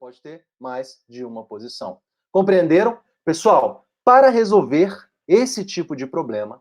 pode ter mais de uma posição. Compreenderam? Pessoal, para resolver esse tipo de problema,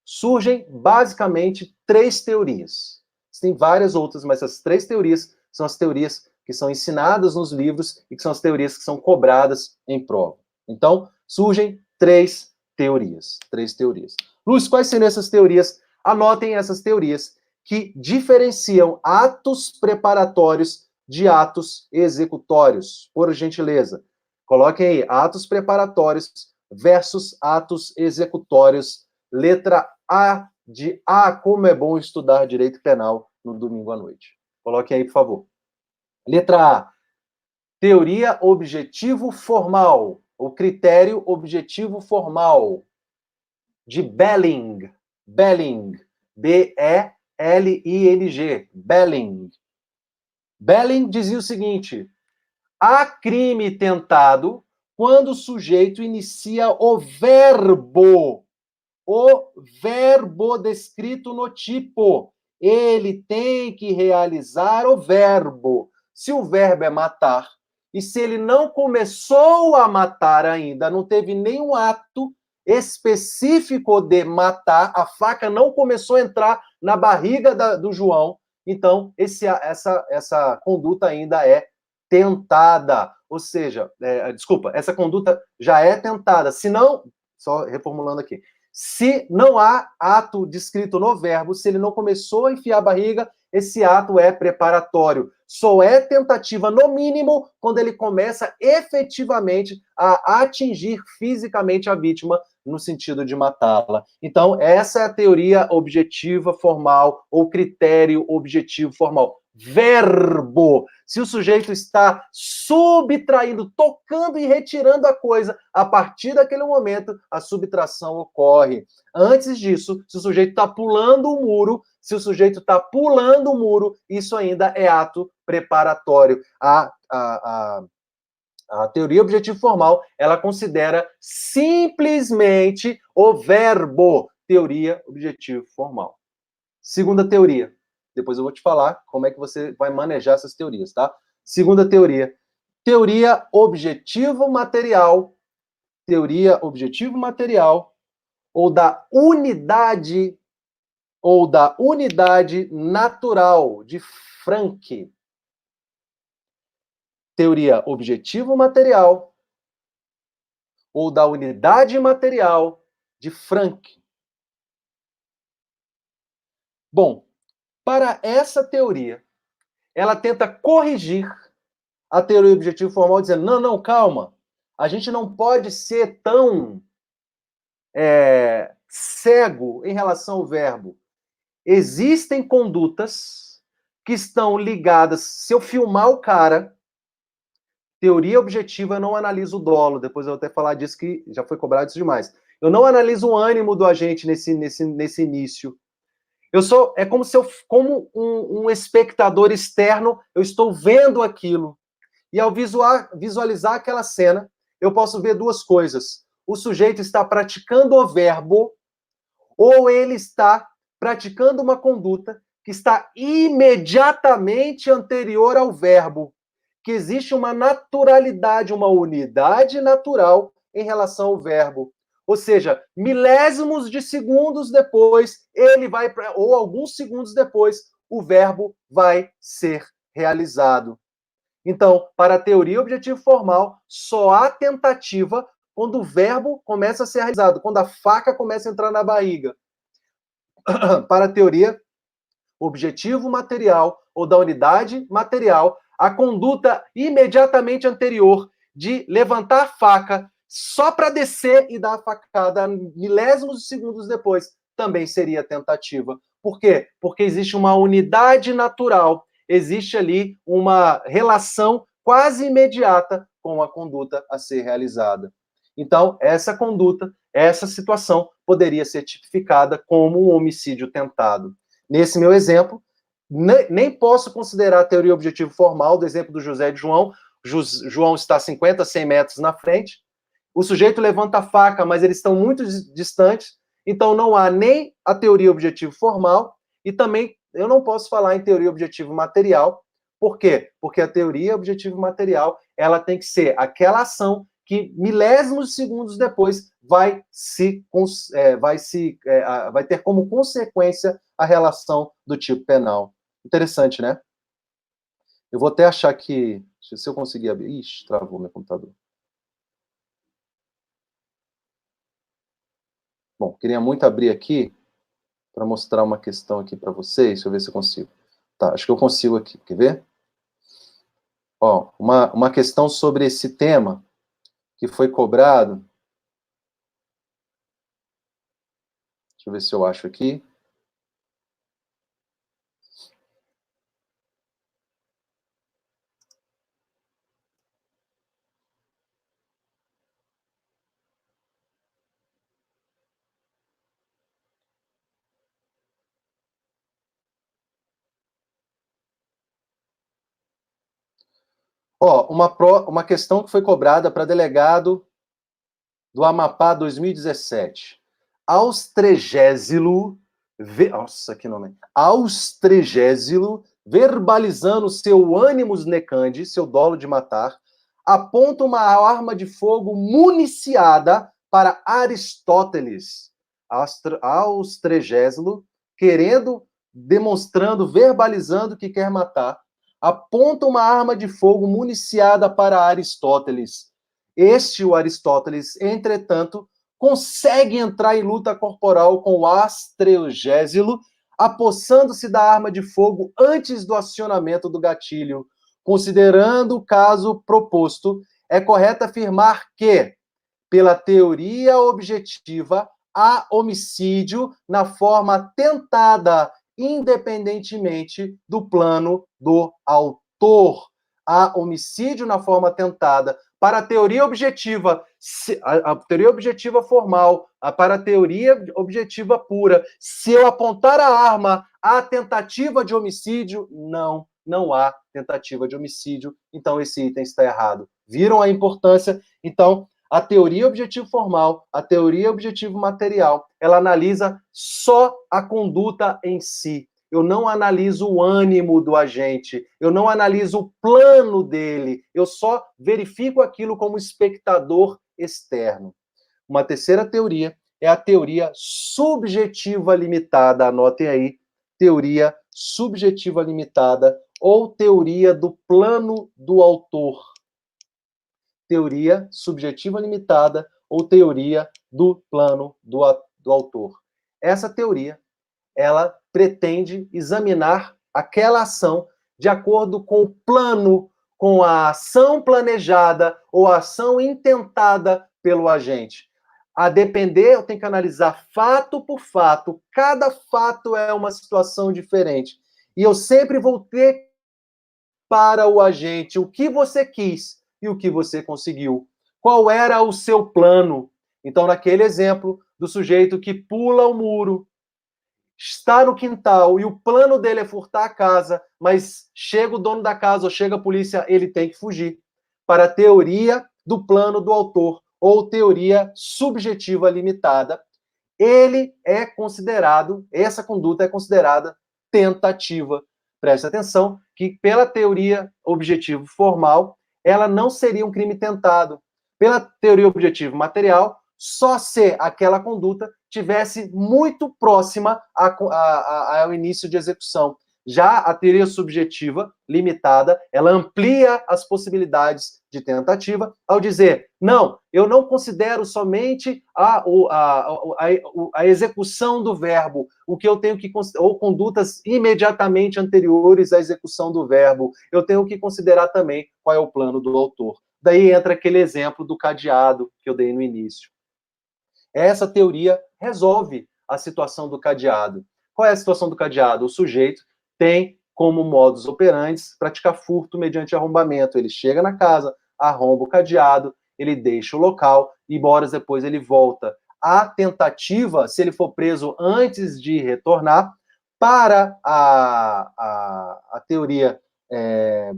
surgem basicamente 3 teorias. Tem várias outras, mas essas 3 teorias são as teorias que são ensinadas nos livros e que são as teorias que são cobradas em prova. Então, surgem 3 teorias. 3 teorias. Luz, quais seriam essas teorias? Anotem essas teorias que diferenciam atos preparatórios de atos executórios. Por gentileza, coloquem aí atos preparatórios versus atos executórios. Letra A de como é bom estudar direito penal no domingo à noite. Coloquem aí, por favor. Letra A, teoria objetivo formal, ou critério objetivo formal, de Belling. Belling. B-E-L-I-N-G. Belling. Belling dizia o seguinte: há crime tentado quando o sujeito inicia o verbo descrito no tipo. Ele tem que realizar o verbo. Se o verbo é matar, e se ele não começou a matar ainda, não teve nenhum ato específico de matar, a faca não começou a entrar na barriga do João, então essa conduta ainda é tentada. Ou seja, desculpa, essa conduta já é tentada. Se não, só reformulando aqui, se não há ato descrito no verbo, se ele não começou a enfiar a barriga, esse ato é preparatório. Só é tentativa, no mínimo, quando ele começa efetivamente a atingir fisicamente a vítima, no sentido de matá-la. Então, essa é a teoria objetiva formal, ou critério objetivo formal. Verbo. Se o sujeito está subtraindo, tocando e retirando a coisa, a partir daquele momento, a subtração ocorre. Antes disso, se o sujeito está pulando o muro, isso ainda é ato preparatório. A teoria objetivo formal, ela considera simplesmente o verbo. Teoria objetivo formal. Segunda teoria. Depois eu vou te falar como é que você vai manejar essas teorias, tá? Segunda teoria. Teoria objetivo material. Teoria objetivo material ou da unidade natural de Franck. Teoria objetivo material ou da unidade material de Franck. Bom, para essa teoria, ela tenta corrigir a teoria objetivo formal, dizendo, não, calma, a gente não pode ser tão cego em relação ao verbo. Existem condutas que estão ligadas, se eu filmar o cara, teoria objetiva, eu não analiso o dolo, depois eu vou até falar disso que já foi cobrado isso demais. Eu não analiso o ânimo do agente nesse início. É como se como um espectador externo, eu estou vendo aquilo. E ao visualizar aquela cena, eu posso ver 2 coisas. O sujeito está praticando o verbo, ou ele está praticando uma conduta que está imediatamente anterior ao verbo. Que existe uma naturalidade, uma unidade natural em relação ao verbo. Ou seja, milésimos de segundos depois, ou alguns segundos depois, o verbo vai ser realizado. Então, para a teoria objetivo formal, só há tentativa quando o verbo começa a ser realizado, quando a faca começa a entrar na barriga. Para a teoria objetivo material ou da unidade material, a conduta imediatamente anterior de levantar a faca só para descer e dar a facada milésimos de segundos depois também seria tentativa. Por quê? Porque existe uma unidade natural, existe ali uma relação quase imediata com a conduta a ser realizada. Então, essa conduta, essa situação poderia ser tipificada como um homicídio tentado. Nesse meu exemplo, nem posso considerar a teoria objetivo formal do exemplo do José e de João. João está 50, 100 metros na frente. O sujeito levanta a faca, mas eles estão muito distantes. Então, não há nem a teoria objetivo formal e também eu não posso falar em teoria objetivo material, Por quê? Porque a teoria objetiva material, ela tem que ser aquela ação que milésimos de segundos depois vai ter como consequência a relação do tipo penal. Interessante, né? Eu vou até achar que, se eu conseguir abrir... Ixi, travou meu computador. Bom, queria muito abrir aqui para mostrar uma questão aqui para vocês. Deixa eu ver se eu consigo. Tá, acho que eu consigo aqui. Quer ver? Ó, uma questão sobre esse tema que foi cobrado. Deixa eu ver se eu acho aqui. Ó, uma questão que foi cobrada para delegado do Amapá 2017. Nossa, que nome. Austregésilo, verbalizando seu ânimos necandi, seu dolo de matar, aponta uma arma de fogo municiada para Aristóteles. Austregésilo, demonstrando, verbalizando que quer matar, aponta uma arma de fogo municiada para Aristóteles. O Aristóteles, entretanto, consegue entrar em luta corporal com o Astrogésilo, apossando-se da arma de fogo antes do acionamento do gatilho. Considerando o caso proposto, é correto afirmar que, pela teoria objetiva, há homicídio na forma tentada, independentemente do plano do autor. Há homicídio na forma tentada. Para a teoria objetiva, a teoria objetiva formal, para a teoria objetiva pura, se eu apontar a arma, há tentativa de homicídio? Não há tentativa de homicídio. Então, esse item está errado. Viram a importância? Então, a teoria objetivo formal, a teoria objetivo material, ela analisa só a conduta em si. Eu não analiso o ânimo do agente, eu não analiso o plano dele, eu só verifico aquilo como espectador externo. Uma terceira teoria é a teoria subjetiva limitada, anotem aí, teoria subjetiva limitada ou teoria do plano do autor. Teoria subjetiva limitada ou teoria do plano do autor. Essa teoria, ela pretende examinar aquela ação de acordo com o plano, com a ação planejada ou a ação intentada pelo agente. A depender, eu tenho que analisar fato por fato. Cada fato é uma situação diferente. E eu sempre vou ter para o agente o que você quis e o que você conseguiu. Qual era o seu plano? Então, naquele exemplo do sujeito que pula o muro, está no quintal e o plano dele é furtar a casa, mas chega o dono da casa ou chega a polícia, ele tem que fugir. Para a teoria do plano do autor, ou teoria subjetiva limitada, essa conduta é considerada tentativa. Preste atenção que, pela teoria objetivo formal, ela não seria um crime tentado. Pela teoria objetivo material, só se aquela conduta tivesse muito próxima ao início de execução. Já a teoria subjetiva limitada, ela amplia as possibilidades de tentativa ao dizer, não, eu não considero somente a execução do verbo, o que eu tenho que ou condutas imediatamente anteriores à execução do verbo, eu tenho que considerar também qual é o plano do autor. Daí entra aquele exemplo do cadeado que eu dei no início. Essa teoria resolve a situação do cadeado. Qual é a situação do cadeado? O sujeito tem como modus operandi praticar furto mediante arrombamento. Ele chega na casa, arromba o cadeado, ele deixa o local e horas depois ele volta. A tentativa, se ele for preso antes de retornar, para a teoria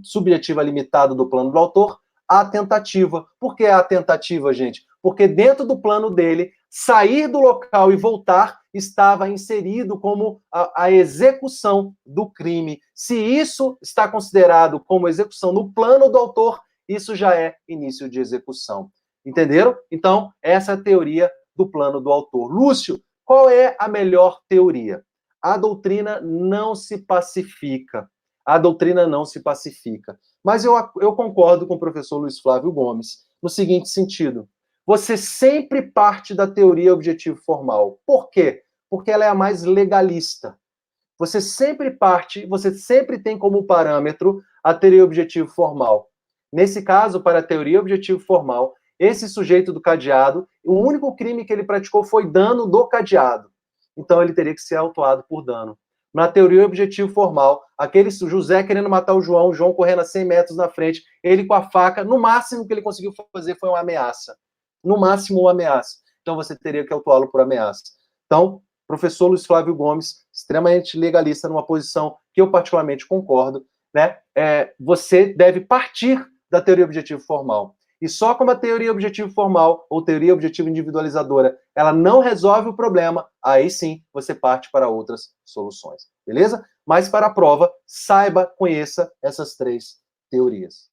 subjetiva limitada do plano do autor, a tentativa. Por que a tentativa, gente? Porque dentro do plano dele, sair do local e voltar estava inserido como a execução do crime. Se isso está considerado como execução no plano do autor, isso já é início de execução. Entenderam? Então, essa é a teoria do plano do autor. Lúcio, qual é a melhor teoria? A doutrina não se pacifica. A doutrina não se pacifica. Mas eu concordo com o professor Luiz Flávio Gomes no seguinte sentido. Você sempre parte da teoria objetivo formal. Por quê? Porque ela é a mais legalista. Você sempre tem como parâmetro a teoria objetivo formal. Nesse caso, para a teoria objetivo formal, esse sujeito do cadeado, o único crime que ele praticou foi dano do cadeado. Então ele teria que ser autuado por dano. Na teoria objetivo formal, aquele José querendo matar o João correndo a 100 metros na frente, ele com a faca, no máximo que ele conseguiu fazer foi uma ameaça. No máximo uma ameaça. Então você teria que autuá-lo por ameaça. Então, professor Luiz Flávio Gomes, extremamente legalista, numa posição que eu particularmente concordo, né? Você deve partir da teoria objetivo formal. E só como a teoria objetivo formal ou teoria objetivo individualizadora, ela não resolve o problema, aí sim você parte para outras soluções. Beleza? Mas para a prova, saiba, conheça essas três teorias.